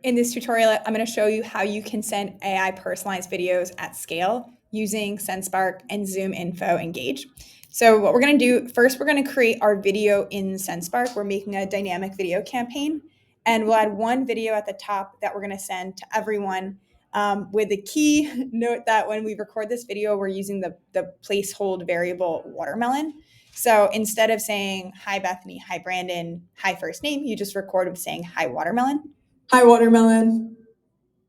In this tutorial, I'm going to show you how you can send AI personalized videos at scale using SendSpark and ZoomInfo Engage. So what we're going to do, first we're going to create our video in SendSpark. We're making a dynamic video campaign, and we'll add one video at the top that we're going to send to everyone with a key note that when we record this video, we're using the placehold variable watermelon. So instead of saying, hi, Bethany, hi, Brandon, hi, first name, you just record with saying, hi, watermelon. Hi, watermelon.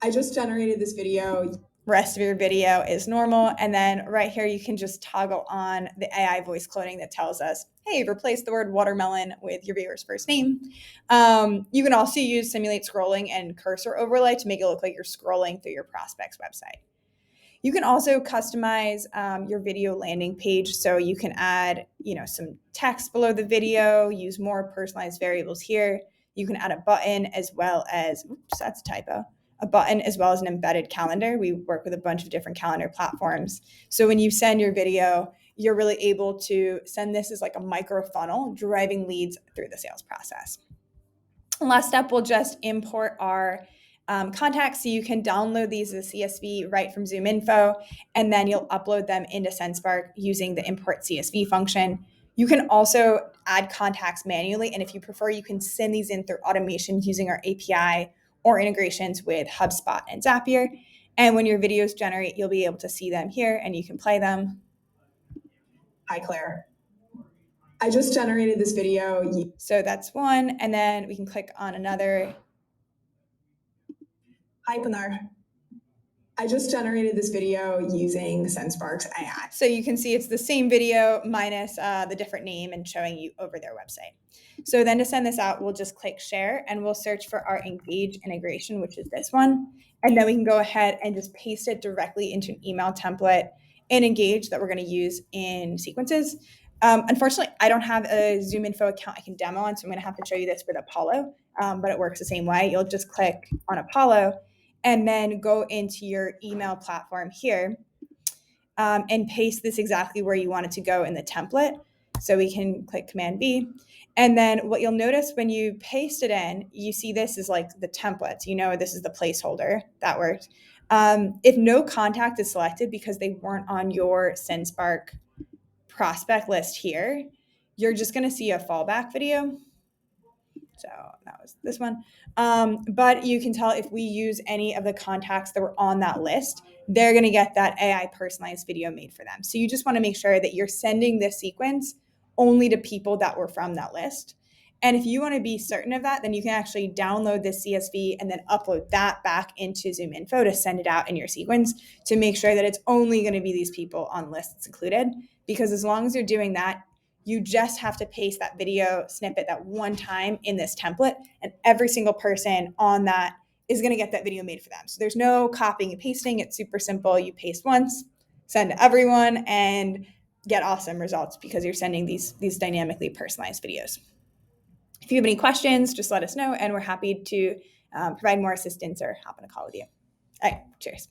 I just generated this video. Rest of your video is normal. And then right here, you can just toggle on the AI voice cloning that tells us, hey, replace the word watermelon with your viewer's first name. You can also use simulate scrolling and cursor overlay to make it look like you're scrolling through your prospect's website. You can also customize your video landing page. So you can add, some text below the video, use more personalized variables here. You can add a button as well as, oops, that's a typo, a button as well as an embedded calendar. We work with a bunch of different calendar platforms. So when you send your video, you're really able to send this as like a micro funnel, driving leads through the sales process. Last step, we'll just import our contacts. So you can download these as a CSV right from ZoomInfo, and then you'll upload them into SendSpark using the import CSV function. You can also add contacts manually, and if you prefer, you can send these in through automation using our API or integrations with HubSpot and Zapier. And when your videos generate, you'll be able to see them here and you can play them. Hi, Claire. I just generated this video. So that's one, and then we can click on another. Hi, Pinar. I just generated this video using SendSpark's AI. So you can see it's the same video minus the different name and showing you over their website. So then to send this out, we'll just click share and we'll search for our Engage integration, which is this one. And then we can go ahead and just paste it directly into an email template in Engage that we're going to use in sequences. Unfortunately, I don't have a ZoomInfo account I can demo on, so I'm going to have to show you this with Apollo, but it works the same way. You'll just click on Apollo and then go into your email platform here and paste this exactly where you want it to go in the template. So we can click Command V. And then what you'll notice when you paste it in, you see this is like the template. This is the placeholder. That works. If no contact is selected because they weren't on your SendSpark prospect list here, you're just going to see a fallback video. So that was this one. But you can tell if we use any of the contacts that were on that list, they're going to get that AI personalized video made for them. So you just want to make sure that you're sending this sequence only to people that were from that list. And if you want to be certain of that, then you can actually download this CSV and then upload that back into ZoomInfo to send it out in your sequence to make sure that it's only going to be these people on lists included. Because as long as you're doing that, you just have to paste that video snippet that one time in this template, and every single person on that is going to get that video made for them. So there's no copying and pasting. It's super simple. You paste once, send to everyone, and get awesome results because you're sending these dynamically personalized videos. If you have any questions, just let us know, and we're happy to provide more assistance or hop on a call with you. All right, cheers.